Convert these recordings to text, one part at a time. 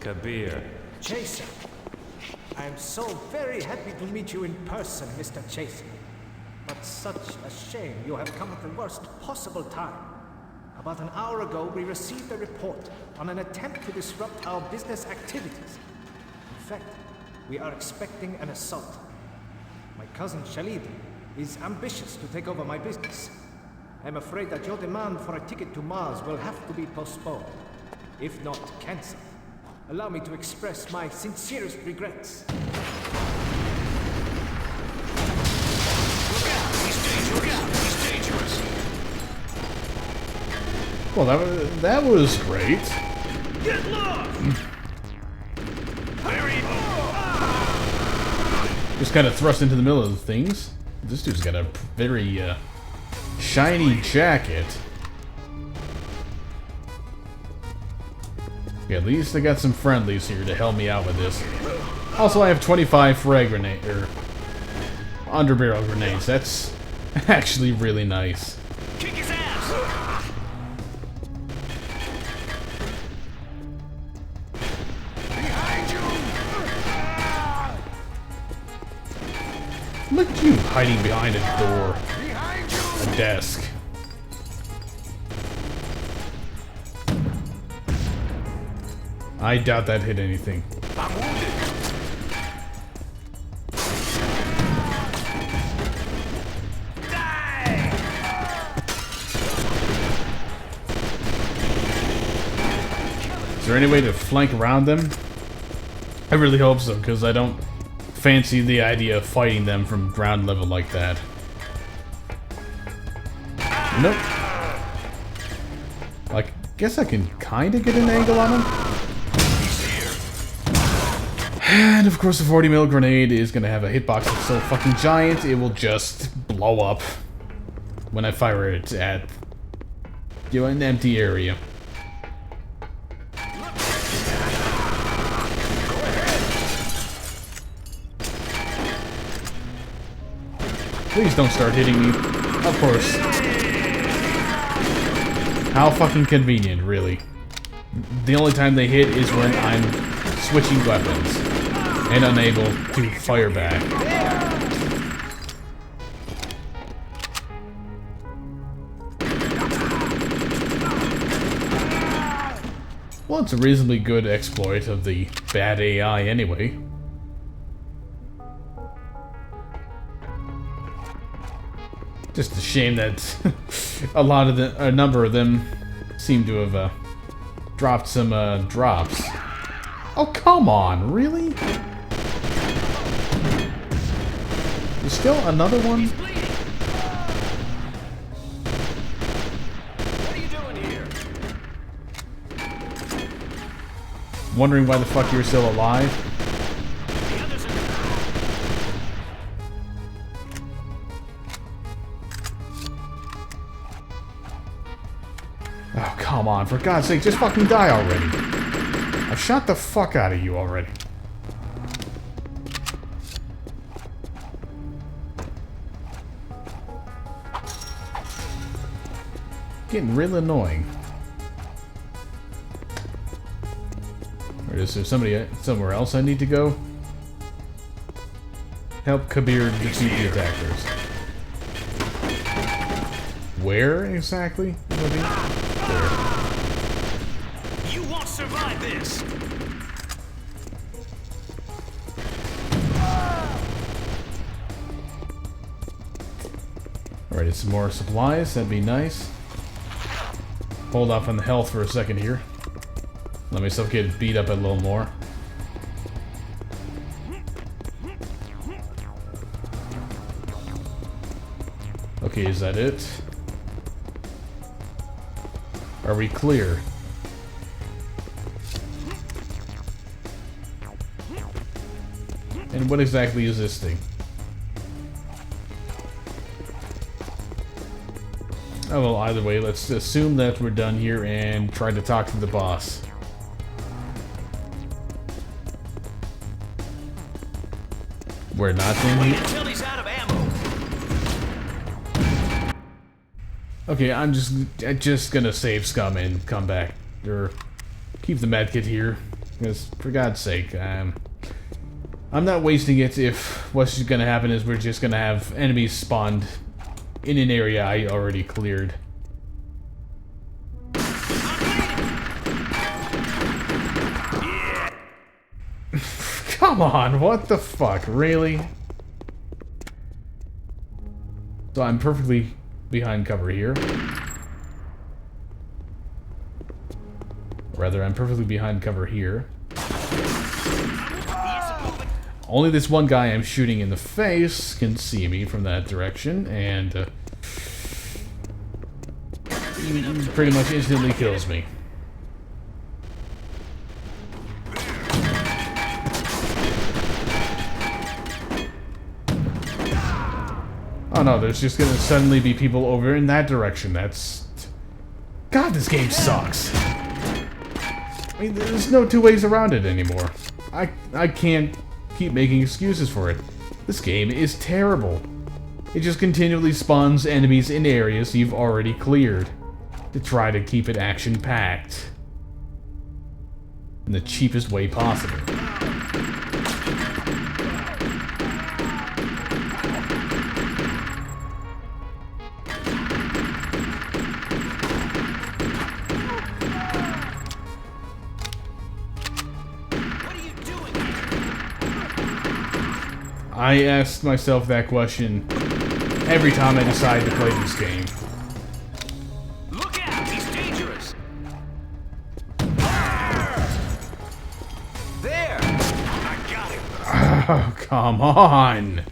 Kabir. Chaser, I am so very happy to meet you in person, Mr. Chaser. But such a shame you have come at the worst possible time. About an hour ago, we received a report on an attempt to disrupt our business activities. In fact, we are expecting an assault. My cousin Shalid is ambitious to take over my business. I'm afraid that your demand for a ticket to Mars will have to be postponed, if not cancelled. Allow me to express my sincerest regrets. Look out! He's dangerous! Well, that was great. Get lost! Just kind of thrust into the middle of things. This dude's got a very shiny jacket. Yeah, at least I got some friendlies here to help me out with this. Also, I have 25 frag grenade or underbarrel grenades. That's actually really nice. Kick his ass! Behind you! Look at you hiding behind a door, Behind you! a desk. I doubt that hit anything. I'm wounded! Die! Is there any way to flank around them? I really hope so, because I don't fancy the idea of fighting them from ground level like that. Nope. Like, guess I can kind of get an angle on him. And of course the 40mm grenade is going to have a hitbox that's so fucking giant, it will just blow up when I fire it at, you know, an empty area. Please don't start hitting me. Of course. How fucking convenient, really. The only time they hit is when I'm switching weapons and unable to fire back. Well, it's a reasonably good exploit of the bad AI anyway. Just a shame that a number of them seem to have dropped some drops. Oh, come on, really? There's still another one? What are you doing here? Wondering why the fuck you're still alive? The others are... Oh, come on, for God's sake, just fucking die already. I've shot the fuck out of you already. Getting real annoying. Or is there somebody somewhere else I need to go? Help Kabir defeat the attackers. Where exactly? Where? You won't survive this! Alright, some more supplies, that'd be nice. Hold off on the health for a second here. Let myself get beat up a little more. Okay, is that it? Are we clear? And what exactly is this thing? Oh well, either way, let's assume that we're done here and try to talk to the boss. We're not done Wait here. until he's out of ammo. Okay, I'm just gonna save scum and come back, or keep the medkit here, because for God's sake, I'm not wasting it if what's gonna happen is we're just gonna have enemies spawned in an area I already cleared. Come on, what the fuck, really? So I'm perfectly behind cover here. Rather, I'm perfectly behind cover here. Only this one guy I'm shooting in the face can see me from that direction, and he pretty much instantly kills me. Oh no, there's just gonna suddenly be people over in that direction. That's... God, this game sucks. I mean, there's no two ways around it anymore. I can't keep making excuses for it. This game is terrible. It just continually spawns enemies in areas you've already cleared to try to keep it action-packed in the cheapest way possible. I ask myself that question every time I decide to play this game. Look out, he's dangerous. There, I got him. Oh, come on!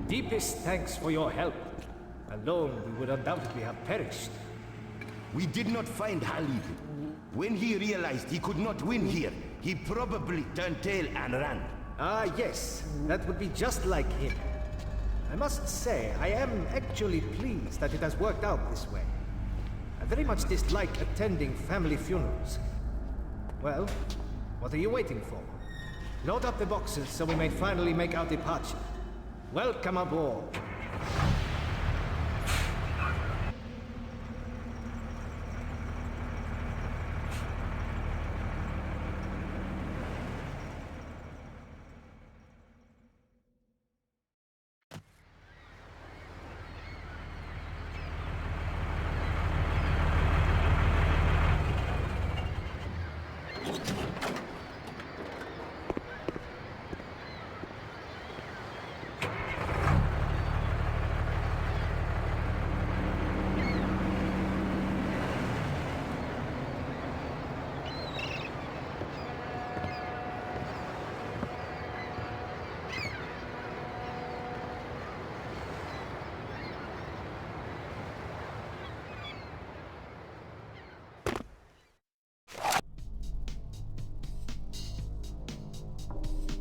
Deepest thanks for your help. Alone, we would undoubtedly have perished. We did not find Halid. When he realized he could not win here, he probably turned tail and ran. Ah, yes. That would be just like him. I must say, I am actually pleased that it has worked out this way. I very much dislike attending family funerals. Well, what are you waiting for? Load up the boxes so we may finally make our departure. Welcome aboard.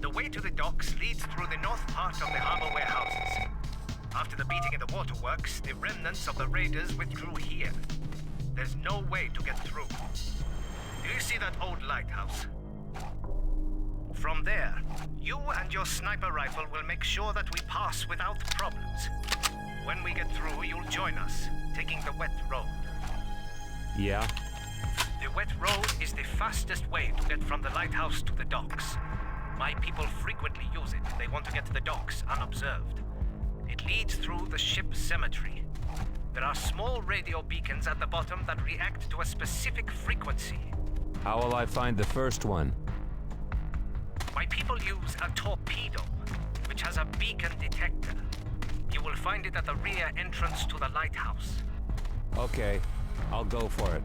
The way to the docks leads through the north part of the harbor warehouses. After the beating in the waterworks, the remnants of the raiders withdrew here. There's no way to get through. Do you see that old lighthouse? From there, you and your sniper rifle will make sure that we pass without problems. When we get through, you'll join us, taking the wet road. Yeah? The wet road is the fastest way to get from the lighthouse to the docks. My people frequently use it if they want to get to the docks unobserved. It leads through the ship cemetery. There are small radio beacons at the bottom that react to a specific frequency. How will I find the first one? My people use a torpedo, which has a beacon detector. You will find it at the rear entrance to the lighthouse. Okay, I'll go for it.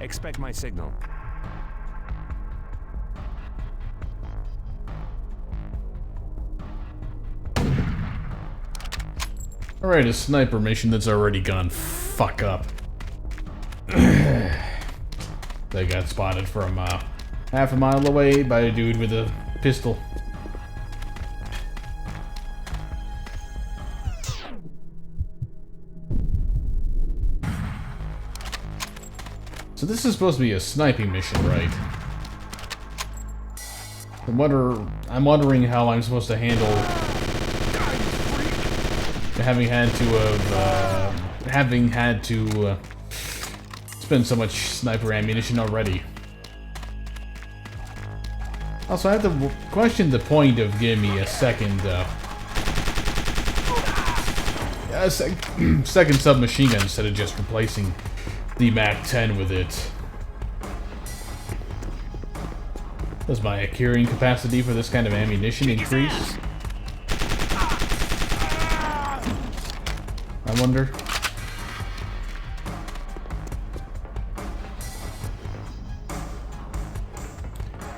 Expect my signal. Alright, a sniper mission that's already gone fuck up. They got spotted from half a mile away by a dude with a pistol. So this is supposed to be a sniping mission, right? I'm wondering how I'm supposed to handle having had to spend so much sniper ammunition already. Also, I have to question the point of giving me a second second submachine gun instead of just replacing the MAC-10 with it. Does my carrying capacity for this kind of ammunition increase? I wonder.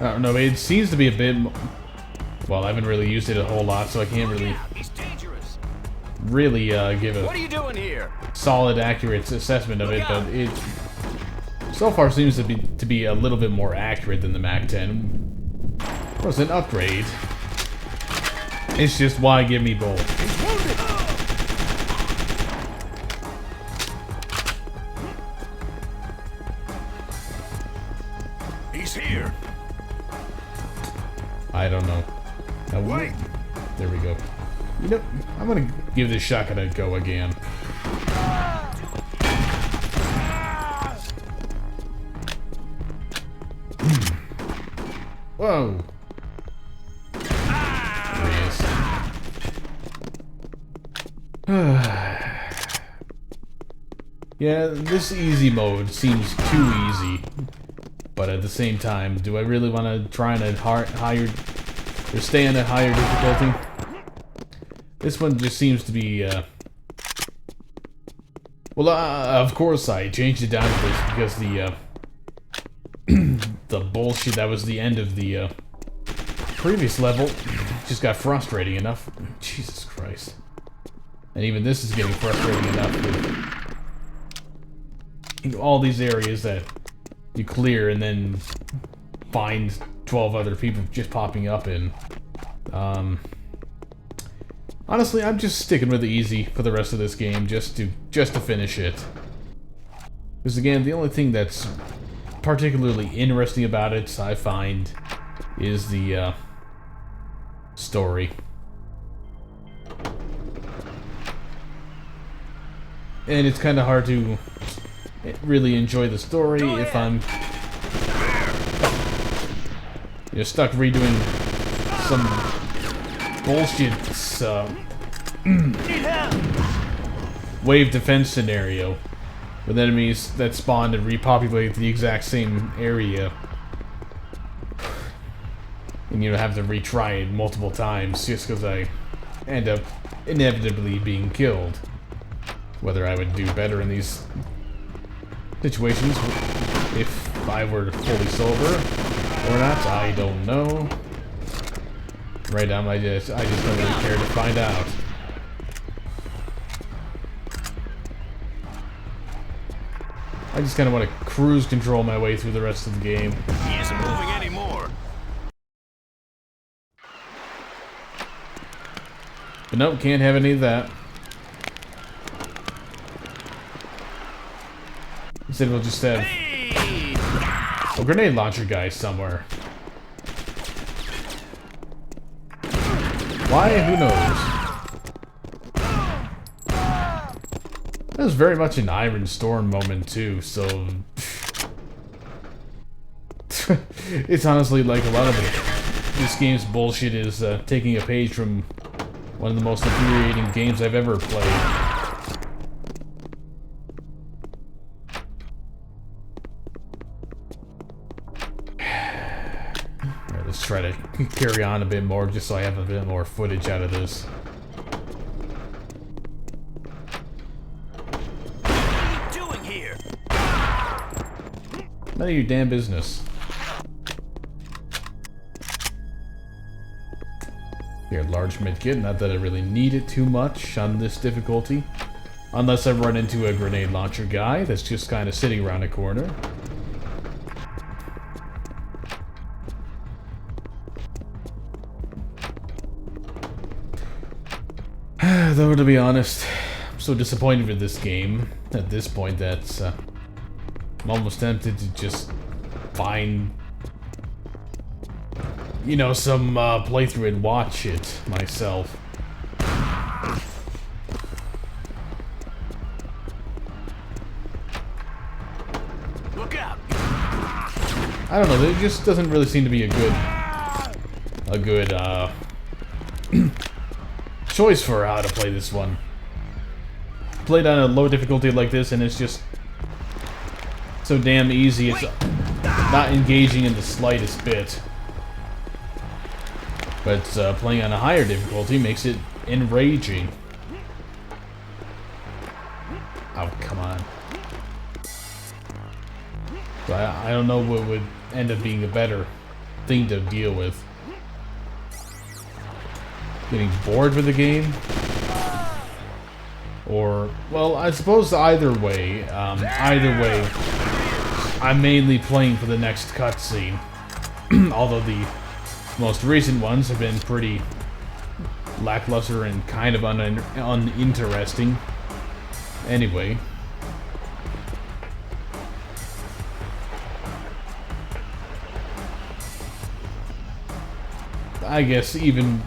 I don't know, it seems to be a bit... Well, I haven't really used it a whole lot, so I can't really give a What are you doing here? solid, accurate assessment of it, but it so far seems to be a little bit more accurate than the MAC-10. Of course, an upgrade. It's just why give me both. He's here. I don't know. Now, Wait. there we go. You know, I'm gonna give this shotgun a go again. Whoa. Yeah, this easy mode seems too easy. But at the same time, do I really want to try on a stay on a higher difficulty? This one just seems to be, well, of course I changed it down to this because the, the bullshit that was the end of the, previous level just got frustrating enough. Jesus Christ. And even this is getting frustrating enough with all these areas that you clear and then find 12 other people just popping up in. Honestly, I'm just sticking with the easy for the rest of this game just to finish it. Because again, the only thing that's particularly interesting about it, I find, is the story. And it's kind of hard to really enjoy the story if I'm stuck redoing some bullshit wave defense scenario with enemies that spawn and repopulate the exact same area. And have to retry it multiple times just because I end up inevitably being killed. Whether I would do better in these situations if I were fully sober or not, I don't know. Right now, I just don't really care to find out. I just kind of want to cruise control my way through the rest of the game. He isn't moving anymore. But nope, can't have any of that. Instead, we'll just have a grenade launcher guy somewhere. Why? Who knows? That was very much an Iron Storm moment too, so it's honestly like a lot of this game's bullshit is taking a page from one of the most infuriating games I've ever played. Let's try to carry on a bit more just so I have a bit more footage out of this. What are you doing here? None of your damn business. Here, large medkit. Not that I really need it too much on this difficulty. Unless I run into a grenade launcher guy that's just kind of sitting around a corner. Though, to be honest, I'm so disappointed with this game at this point that I'm almost tempted to just find, some playthrough and watch it myself. Look out! I don't know, there just doesn't really seem to be a good choice for how to play this one. Played on a low difficulty like this and it's just so damn easy, it's not engaging in the slightest bit. But playing on a higher difficulty makes it enraging. Oh, come on. So I don't know what would end up being a better thing to deal with. Getting bored with the game? Or, well, I suppose either way, I'm mainly playing for the next cutscene. Although the most recent ones have been pretty lackluster and kind of uninteresting. Anyway. I guess even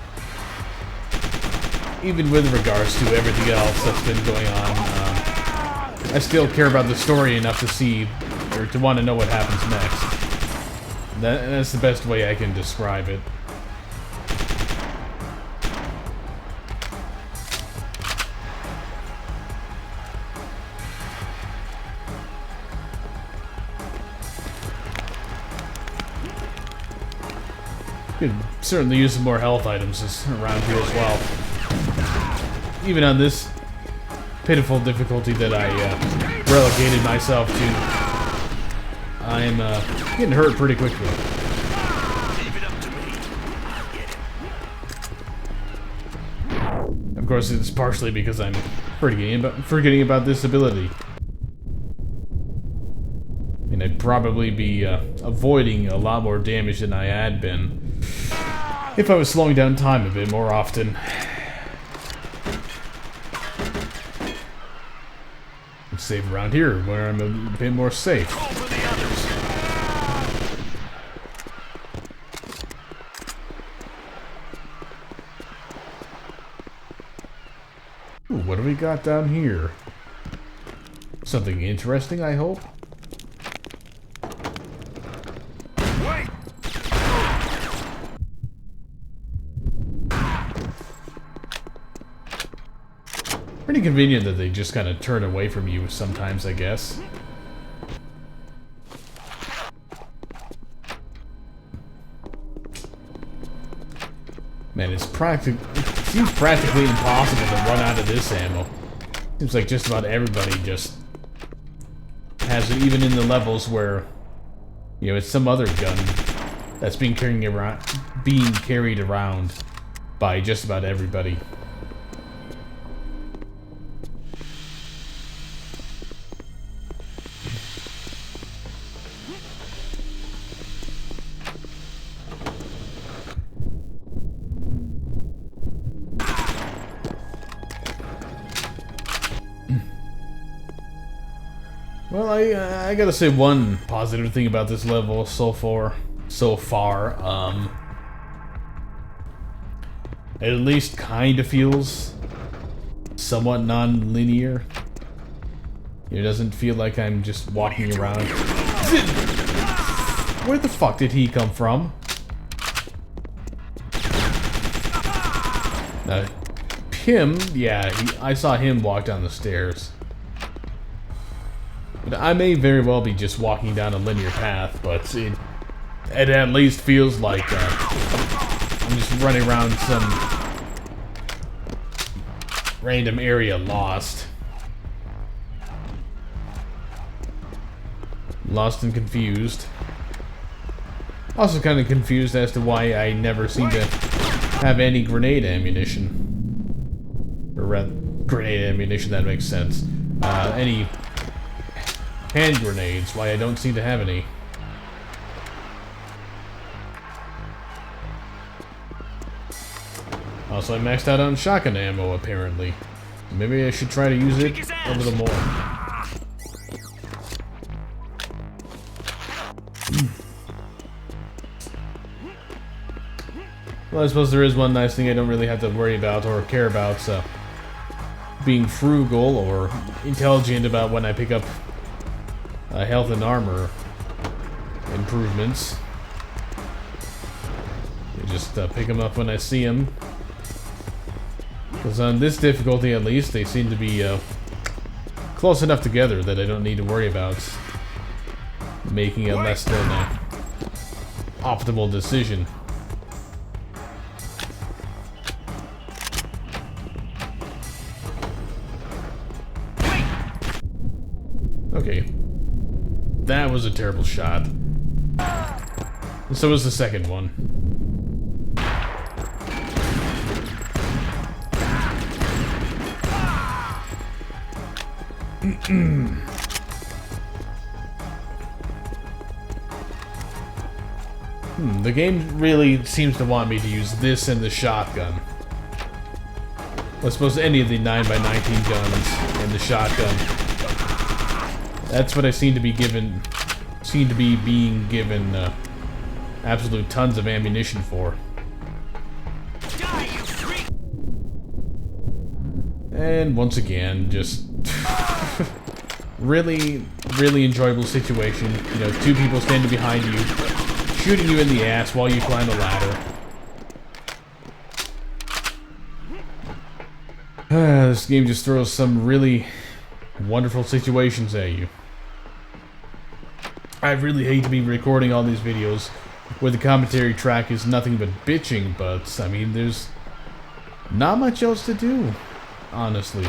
with regards to everything else that's been going on, I still care about the story enough to see, or to want to know what happens next. That's the best way I can describe it. Could certainly use some more health items around here as well. Even on this pitiful difficulty that I relegated myself to, I'm getting hurt pretty quickly. Leave it up to me. I'll get it. Of course, it's partially because I'm forgetting about this ability. I mean, I'd probably be avoiding a lot more damage than I had been if I was slowing down time a bit more often. Save around here, where I'm a bit more safe. Call for the others. Ooh, what do we got down here? Something interesting, I hope. Wait! Pretty convenient that they just kind of turn away from you sometimes, I guess. Man, it seems practically impossible to run out of this ammo. Seems like just about everybody just has it, even in the levels where, you know, it's some other gun that's being carried around by just about everybody. Well, I gotta say one positive thing about this level so far. It at least kind of feels somewhat non-linear. It doesn't feel like I'm just walking around. Where the fuck did he come from? Him, yeah, I saw him walk down the stairs. But I may very well be just walking down a linear path, but it at least feels like I'm just running around some random area lost. Lost and confused. Also kind of confused as to why I never seem to have any grenade ammunition. Or rather, grenade ammunition, that makes sense. Any hand grenades, why I don't seem to have any. Also, I maxed out on shotgun ammo, apparently. Maybe I should try to use it a little more. Well, I suppose there is one nice thing I don't really have to worry about or care about, so being frugal or intelligent about when I pick up health and armor improvements. You just pick them up when I see them. Because on this difficulty, at least, they seem to be close enough together that I don't need to worry about making a less than optimal decision. Okay. That was a terrible shot. And so was the second one. The game really seems to want me to use this and the shotgun. I suppose any of the 9x19 guns and the shotgun. That's what I seem to be being given absolute tons of ammunition for. And once again, just really enjoyable situation. You know, two people standing behind you, shooting you in the ass while you climb a ladder. This game just throws some really wonderful situations at you. I really hate to be recording all these videos where the commentary track is nothing but bitching, but I mean, there's not much else to do, honestly.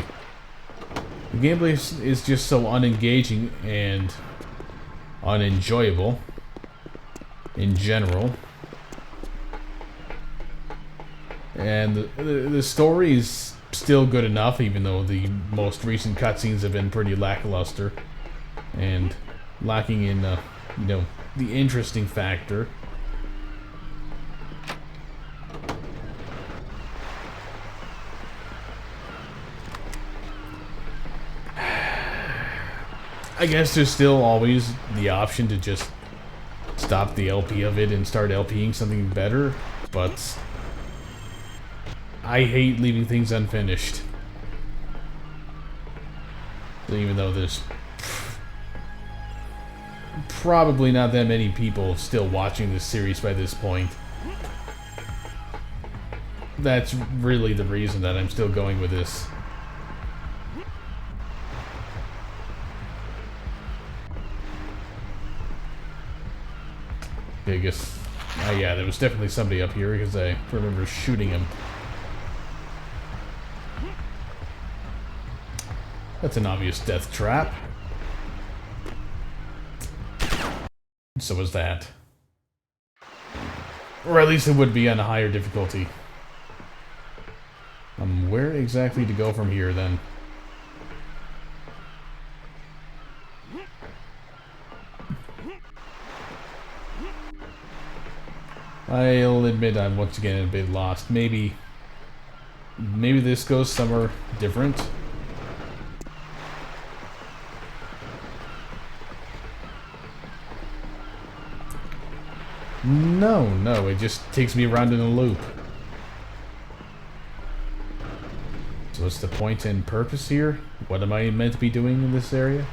The gameplay is just so unengaging and unenjoyable in general. And the story is still good enough, even though the most recent cutscenes have been pretty lackluster and lacking in, you know, the interesting factor. I guess there's still always the option to just stop the LP of it and start LPing something better, but I hate leaving things unfinished. So even though there's probably not that many people still watching this series by this point. That's really the reason that I'm still going with this. I guess... yeah, there was definitely somebody up here because I remember shooting him. That's an obvious death trap. So was that. Or at least it would be on a higher difficulty. Where exactly to go from here, then? I'll admit I'm once again a bit lost. Maybe this goes somewhere different. No, it just takes me around in a loop. So what's the point and purpose here? What am I meant to be doing in this area?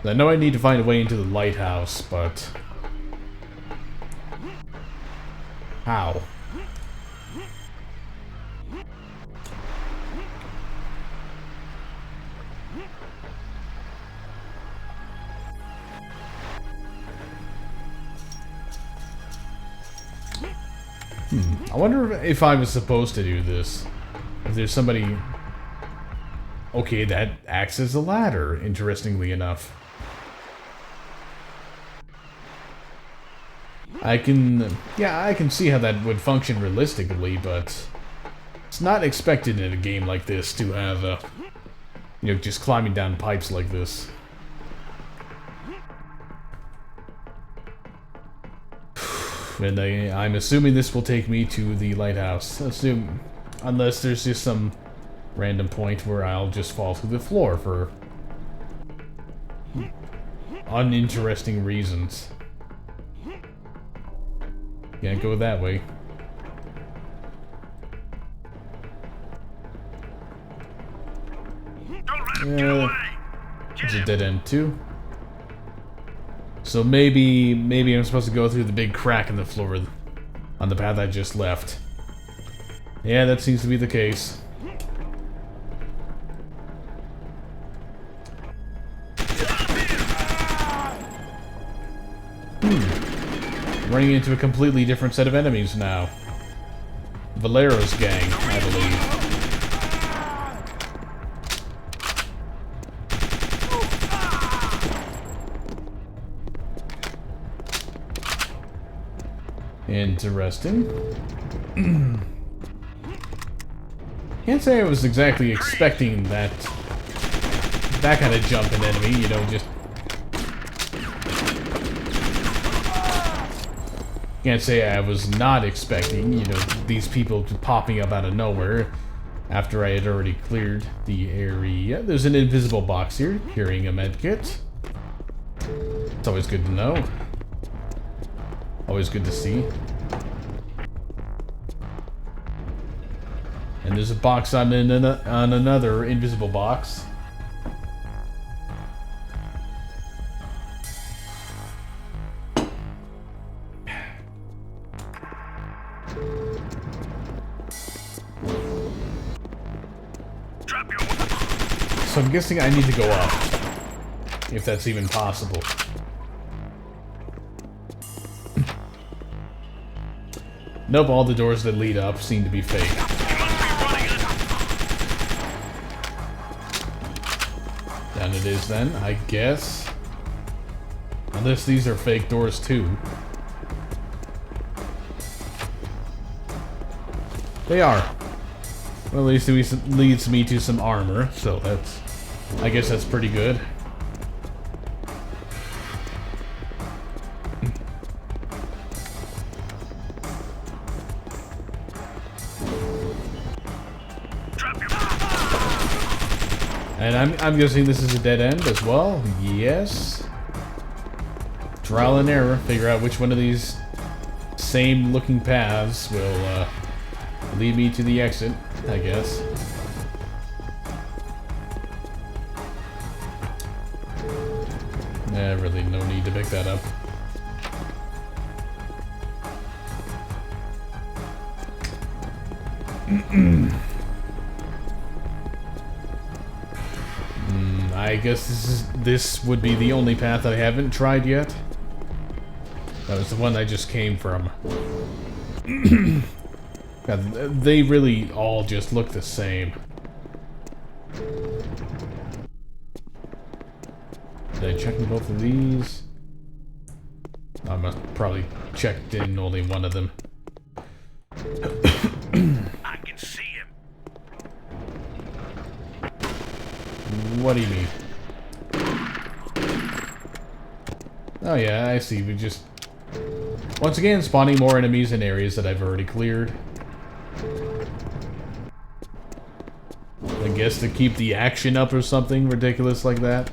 I know I need to find a way into the lighthouse, but... how? I wonder if I was supposed to do this. If there's somebody... okay, that acts as a ladder, interestingly enough. I can see how that would function realistically, but... it's not expected in a game like this to have, you know, just climbing down pipes like this. And I'm assuming this will take me to the lighthouse. Unless there's just some random point where I'll just fall through the floor for uninteresting reasons. Can't go that way. Yeah, it's a dead end too. So maybe I'm supposed to go through the big crack in the floor on the path I just left. Yeah, that seems to be the case. Running into a completely different set of enemies now. Valero's gang, I believe. Interesting. Can't say I was exactly expecting that kind of jumping enemy, you know, just... Can't say I was not expecting, you know, these people popping up out of nowhere after I had already cleared the area. There's an invisible box here, carrying a medkit. It's always good to know. Always good to see. And there's a box on another invisible box. So I'm guessing I need to go up, if that's even possible. Nope, all the doors that lead up seem to be fake. Down it is then, I guess. Unless these are fake doors too. They are. Well, at least it leads me to some armor, so that's... I guess that's pretty good. And I'm guessing this is a dead end as well? Yes. Trial and error. Figure out which one of these same looking paths will lead me to the exit, I guess. Really no need to pick that up. I guess this would be the only path I haven't tried yet. That was the one I just came from. God, they really all just look the same. Did I check in both of these? I must probably checked in only one of them. I can see him. What do you mean? Oh yeah, I see. We just... Once again, spawning more enemies in areas that I've already cleared. I guess to keep the action up or something ridiculous like that.